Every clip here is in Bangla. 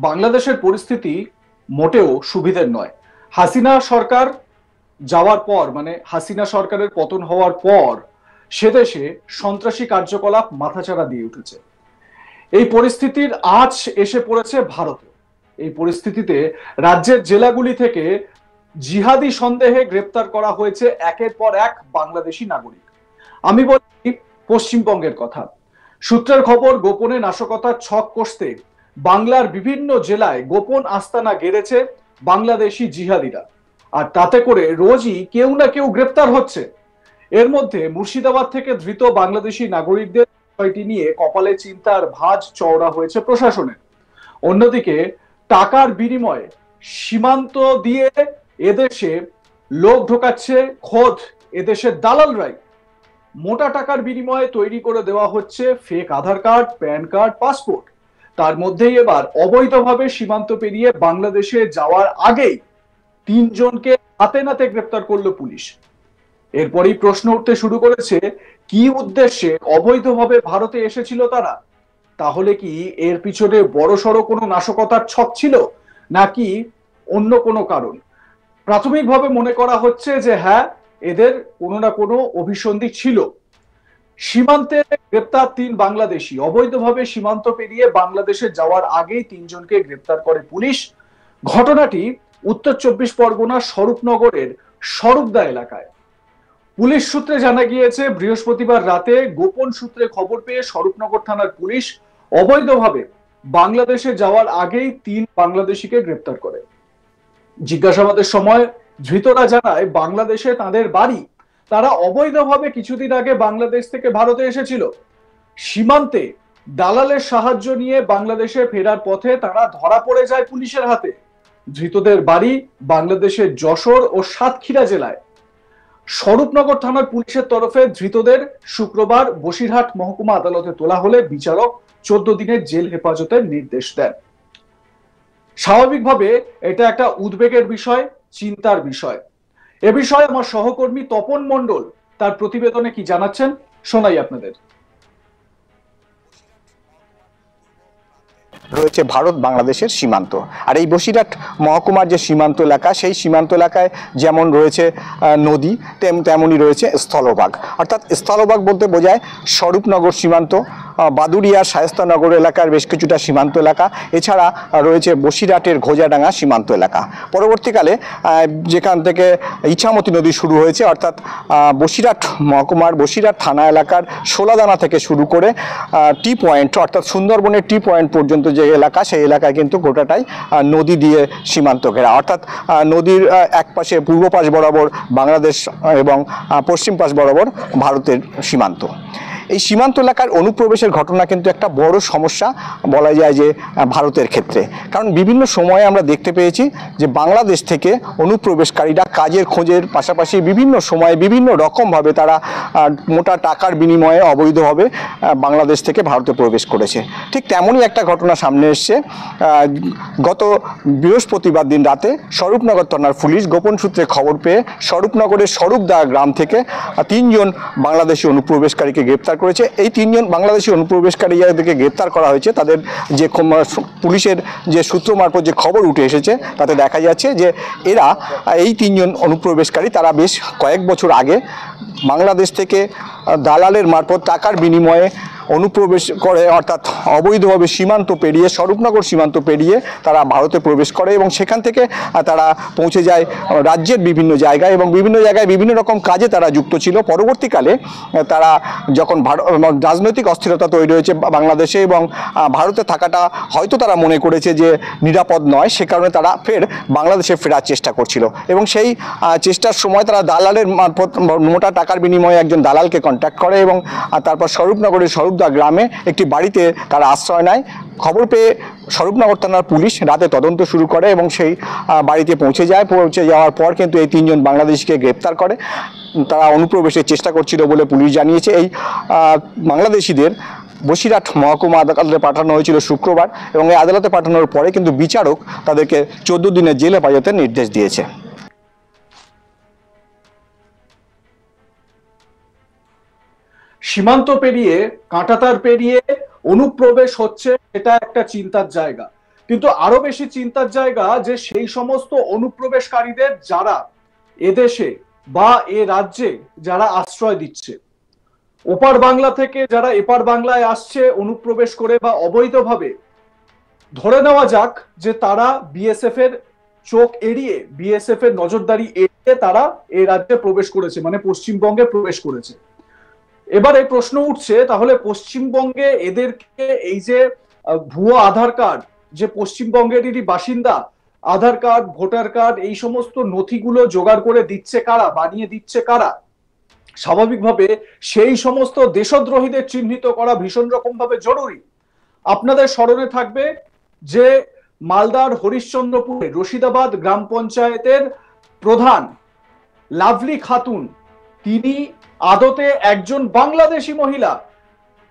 বাংলাদেশের পরিস্থিতি মোটেও সুবিধের নয়। হাসিনা সরকার যাওয়ার পর, মানে হাসিনা সরকারের পতন হওয়ার পর সে দেশে সন্ত্রাসী কার্যকলাপ মাথাচাড়া দিয়ে উঠেছে। এই পরিস্থিতির আঁচ এসে পড়েছে ভারতে। এই পরিস্থিতিতে রাজ্যের জেলাগুলি থেকে জিহাদি সন্দেহে গ্রেপ্তার করা হয়েছে একের পর এক বাংলাদেশি নাগরিক। আমি বলি পশ্চিমবঙ্গের কথা। সূত্রের খবর, গোপনে নাশকতার ছক কষতে বাংলার বিভিন্ন জেলায় গোপন আস্তানা গেড়েছে বাংলাদেশি জিহাদিরা, আর তাতে করে রোজই কেউ না কেউ গ্রেপ্তার হচ্ছে। এর মধ্যে মুর্শিদাবাদ থেকে ধৃত বাংলাদেশি নাগরিকদের বিষয়টি নিয়ে কপালে চিন্তার ভাঁজ চওড়া হয়েছে প্রশাসনের। অন্যদিকে টাকার বিনিময়ে সীমান্ত দিয়ে এদেশে লোক ঢোকাচ্ছে খোদ এদেশের দালালরাই। মোটা টাকার বিনিময়ে তৈরি করে দেওয়া হচ্ছে ফেক আধার কার্ড, প্যান কার্ড, পাসপোর্ট। তার মধ্যেই এবার অবৈধভাবে সীমান্ত পেরিয়ে বাংলাদেশে যাওয়ার আগেই 3 জনকে হাতে নাতে গ্রেপ্তার করলো পুলিশ। এরপরই প্রশ্ন উঠতে শুরু করেছে, কি উদ্দেশ্যে অবৈধভাবে ভারতে এসেছিল তারা? তাহলে কি এর পিছনে বড়সড় কোনো নাশকতার ছক ছিল, নাকি অন্য কোনো কারণ? প্রাথমিকভাবে মনে করা হচ্ছে যে হ্যাঁ, এদের কোনো না কোনো অভিসন্ধি ছিল। সীমান্তে গ্রেপ্তার 3 বাংলাদেশি। অবৈধভাবে সীমান্ত পেরিয়ে বাংলাদেশে যাওয়ার আগেই 3 জনকে গ্রেপ্তার করে পুলিশ। ঘটনাটি উত্তর 24 পরগনার স্বরূপনগরের স্বরূপদা এলাকায়। পুলিশ সূত্রে জানা গিয়েছে, বৃহস্পতিবার রাতে গোপন সূত্রে খবর পেয়ে স্বরূপনগর থানার পুলিশ অবৈধভাবে বাংলাদেশে যাওয়ার আগেই 3 বাংলাদেশিকে গ্রেপ্তার করে। জিজ্ঞাসাবাদের সময় ধৃতরা জানায় বাংলাদেশে তাদের বাড়ি। তারা অবৈধভাবে কিছুদিন আগে বাংলাদেশ থেকে ভারতে এসেছিল। সীমান্তে দালালের সাহায্য নিয়ে বাংলাদেশে ফেরার পথে তারা ধরা পড়ে যায় পুলিশের হাতে। ধৃতদের বাড়ি বাংলাদেশের যশোর ও সাতক্ষীরা জেলায়। স্বরূপনগর থানার পুলিশের তরফে ধৃতদের শুক্রবার বসিরহাট মহকুমা আদালতে তোলা হলে বিচারক 14 দিনের জেল হেফাজতের নির্দেশ দেন। স্বাভাবিকভাবে এটা একটা উদ্বেগের বিষয়, চিন্তার বিষয়। এ বিষয়ে আমার সহকর্মী তপন মণ্ডল তার প্রতিবেদনে কি জানাচ্ছেন শোনাই আপনাদের। রয়েছে ভারত বাংলাদেশের সীমান্ত, আর এই বসিরহাট মহকুমার যে সীমান্ত এলাকা, সেই সীমান্ত এলাকায় যেমন রয়েছে নদী, তেমনই রয়েছে স্থলভাগ। অর্থাৎ স্থলভাগ বলতে বোঝায় স্বরূপনগর সীমান্ত, বাদুড়িয়া শায়েস্তানগর এলাকার বেশ কিছুটা সীমান্ত এলাকা, এছাড়া রয়েছে বসিরহাটের ঘোজাডাঙ্গা সীমান্ত এলাকা। পরবর্তীকালে যেখান থেকে ইছামতি নদী শুরু হয়েছে, অর্থাৎ বসিরহাট মহকুমার বসিরহাট থানা এলাকার শোলাদানা থেকে শুরু করে টি পয়েন্ট, অর্থাৎ সুন্দরবনের টি পয়েন্ট পর্যন্ত যে এলাকা, সেই এলাকায় কিন্তু গোটাটাই নদী দিয়ে সীমান্ত ঘেরা। অর্থাৎ নদীর এক পাশে পূর্ব পাশ বরাবর বাংলাদেশ এবং পশ্চিম পাশ বরাবর ভারতের সীমান্ত। এই সীমান্ত এলাকার অনুপ্রবেশের ঘটনা কিন্তু একটা বড় সমস্যা বলা যায় যে ভারতের ক্ষেত্রে, কারণ বিভিন্ন সময়ে আমরা দেখতে পেয়েছি যে বাংলাদেশ থেকে অনুপ্রবেশকারীরা কাজের খোঁজের পাশাপাশি বিভিন্ন সময়ে বিভিন্ন রকমভাবে তারা মোটা টাকার বিনিময়ে অবৈধভাবে বাংলাদেশ থেকে ভারতে প্রবেশ করেছে। ঠিক তেমনই একটা ঘটনা সামনে এসছে। গত বৃহস্পতিবার দিন রাতে স্বরূপনগর থানার পুলিশ গোপন সূত্রে খবর পেয়ে স্বরূপনগরের স্বরূপদা গ্রাম থেকে 3 জন বাংলাদেশি অনুপ্রবেশকারীকে গ্রেপ্তার করেছে। এই 3 জন বাংলাদেশি অনুপ্রবেশকারী যাদেরকে গ্রেপ্তার করা হয়েছে, তাদের যে পুলিশের যে সূত্র মারফত যে খবর উঠে এসেছে, তাতে দেখা যাচ্ছে যে এরা এই 3 জন অনুপ্রবেশকারী তারা বেশ কয়েক বছর আগে বাংলাদেশ থেকে দালালের মারফত টাকার বিনিময়ে অনুপ্রবেশ করে, অর্থাৎ অবৈধভাবে সীমান্ত পেরিয়ে স্বরূপনগর সীমান্ত পেরিয়ে তারা ভারতে প্রবেশ করে এবং সেখান থেকে তারা পৌঁছে যায় রাজ্যের বিভিন্ন জায়গায় এবং বিভিন্ন জায়গায় বিভিন্ন রকম কাজে তারা যুক্ত ছিল। পরবর্তীকালে তারা যখন রাজনৈতিক অস্থিরতা তৈরি হয়েছে বাংলাদেশে এবং ভারতে থাকাটা হয়তো তারা মনে করেছে যে নিরাপদ নয়, সে কারণে তারা ফের বাংলাদেশে ফেরার চেষ্টা করছিল এবং সেই চেষ্টার সময় তারা দালালের মারফত মোটা টাকার বিনিময়ে একজন দালালকে কন্ট্যাক্ট করে এবং তারপর স্বরূপনগরের স্বরূপদা গ্রামে একটি বাড়িতে তারা আশ্রয় নেয়। খবর পেয়ে স্বরূপনগর থানার পুলিশ রাতে তদন্ত শুরু করে এবং সেই বাড়িতে পৌঁছে যাওয়ার পর কিন্তু এই 3 জন বাংলাদেশিকে গ্রেপ্তার করে। তারা অনুপ্রবেশের চেষ্টা করছিল বলে পুলিশ জানিয়েছে। এই বাংলাদেশিদের বসিরহাট মহকুমা আদালতে পাঠানো হয়েছিল শুক্রবার এবং এই আদালতে পাঠানোর পরে কিন্তু বিচারক তাদেরকে 14 দিনের জেল হেফাজতের নির্দেশ দিয়েছে। সীমান্ত পেরিয়ে, কাঁটাতার পেরিয়ে অনুপ্রবেশ হচ্ছে, এটা একটা চিন্তার জায়গা। কিন্তু আরো বেশি চিন্তার জায়গা যে সেই সমস্ত অনুপ্রবেশকারীদের যারা এদেশে বা এ রাজ্যে যারা আশ্রয় দিচ্ছে, ওপার বাংলা থেকে যারা এপার বাংলায় আসছে অনুপ্রবেশ করে বা অবৈধভাবে, ধরে নেওয়া যাক যে তারা বিএসএফ এর চোখ এড়িয়ে, বিএসএফ এর নজরদারি এড়িয়ে তারা এই রাজ্যে প্রবেশ করেছে, মানে পশ্চিমবঙ্গে প্রবেশ করেছে। এবারে প্রশ্ন উঠছে, তাহলে পশ্চিমবঙ্গে এদেরকে এই যে ভুয়ো আধার কার্ড, যে পশ্চিমবঙ্গেরই বাসিন্দা, আধার কার্ড, ভোটার কার্ড, এই সমস্ত নথিগুলো জোগাড় করে দিচ্ছে কারা, বানিয়ে দিচ্ছে কারা? স্বাভাবিকভাবে সেই সমস্ত দেশদ্রোহীদের চিহ্নিত করা ভীষণ রকম ভাবে জরুরি। আপনাদের স্মরণে থাকবে যে মালদার হরিশ্চন্দ্রপুরে রশিদাবাদ গ্রাম পঞ্চায়েতের প্রধান লাভলি খাতুন, তিনি আদতে একজন বাংলাদেশি মহিলা।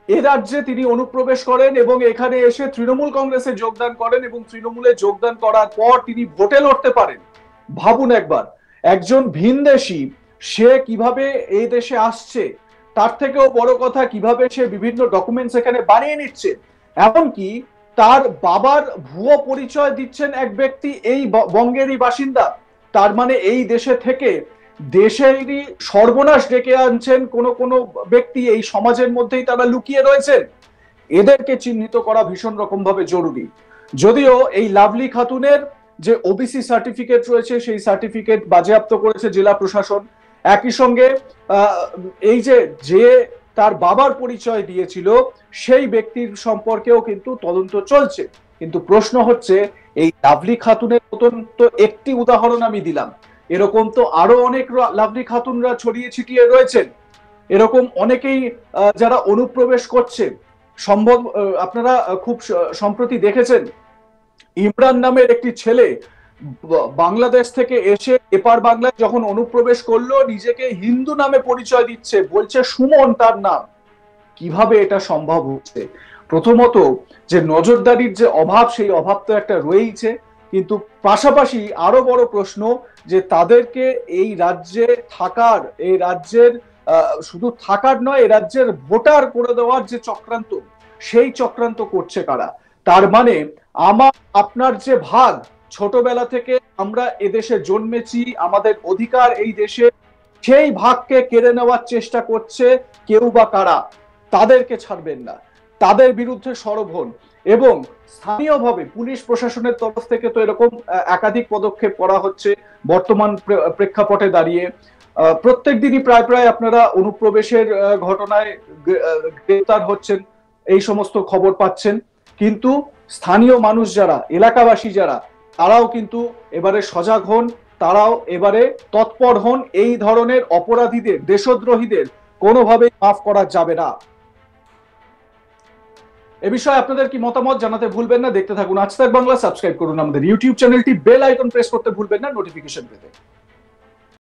এ রাজ্যে তিনি অনুপ্রবেশ করেন এবং এখানে এসে তৃণমূল কংগ্রেসে যোগদান করেন এবং তৃণমূলে যোগদান করার পর তিনি ভোটে লড়তে পারেন। ভাবুন একবার, একজন ভিনদেশী সে কিভাবে এই দেশে আসছে, তার থেকেও বড় কথা কিভাবে সে বিভিন্ন ডকুমেন্টস এখানে বানিয়ে নিচ্ছে। এমনকি তার বাবার ভুয়ো পরিচয় দিচ্ছেন এক ব্যক্তি এই বঙ্গেরই বাসিন্দা। তার মানে এই দেশে থেকে দেশেরই সর্বনাশ ডেকে আনছেন কোন কোন ব্যক্তি, এই সমাজের মধ্যেই তারা লুকিয়ে রয়েছেন। এদেরকে চিহ্নিত করা ভীষণ রকম ভাবে জরুরি। যদিও এই লাভলি খাতুনের যে ওবিসি সার্টিফিকেট রয়েছে সেই সার্টিফিকেট বাজেয়াপ্ত করেছে জেলা প্রশাসন। একই সঙ্গে এই যে তার বাবার পরিচয় দিয়েছিল সেই ব্যক্তির সম্পর্কেও কিন্তু তদন্ত চলছে। কিন্তু প্রশ্ন হচ্ছে, এই লাভলি খাতুনের মতন তো একটি উদাহরণ আমি দিলাম, এরকম তো আরো অনেক লাভলি খাতুনরা ছড়িয়ে ছিটিয়ে রয়েছেন। এরকম অনেকেই যারা অনুপ্রবেশ করছে, সম্ভব আপনারা খুব সম্প্রতি দেখেছেন ইমরান নামের একটি ছেলে বাংলাদেশ থেকে এসে এপার বাংলায় যখন অনুপ্রবেশ করলো, নিজেকে হিন্দু নামে পরিচয় দিচ্ছে, বলছে সুমন তার নাম। কিভাবে এটা সম্ভব হচ্ছে? প্রথমত যে নজরদারির যে অভাব, সেই অভাব তো একটা রয়েইছে, কিন্তু পাশাপাশি আরো বড় প্রশ্ন যে তাদেরকে এই রাজ্যে থাকার, এই রাজ্যের শুধু থাকার নয়, এই রাজ্যের ভোটার করে দেওয়ার যে চক্রান্ত, সেই চক্রান্ত করছে কারা? তার মানে আমার আপনার যে ভাগ, ছোটবেলা থেকে আমরা এদেশে জন্মেছি, আমাদের অধিকার এই দেশে, সেই ভাগকে কেড়ে নেওয়ার চেষ্টা করছে কেউ বা কারা। তাদেরকে ছাড়বেন না, তাদের বিরুদ্ধে সরব হন। এবং স্থানীয়ভাবে পুলিশ প্রশাসনের তরফ থেকে তো এরকম একাধিক পদক্ষেপ করা হচ্ছে বর্তমান প্রেক্ষাপটে দাঁড়িয়ে। প্রত্যেক দিনই প্রায় আপনারা অনুপ্রবেশের ঘটনায় গ্রেফতার হচ্ছেন, এই সমস্ত খবর পাচ্ছেন। কিন্তু স্থানীয় মানুষ যারা, এলাকাবাসী যারা, তারাও কিন্তু এবারে সজাগ হন, তারাও এবারে তৎপর হন। এই ধরনের অপরাধীদের, দেশদ্রোহীদের কোনোভাবেই মাফ করা যাবে না। এ বিষয়ে আপনাদের কি মতামত জানাতে ভুলবেন না। দেখতে থাকুন আজ তাক বাংলা, সাবস্ক্রাইব করুন আমাদের ইউটিউব চ্যানেলটি, বেল আইকন প্রেস করতে ভুলবেন না নোটিফিকেশন পেতে।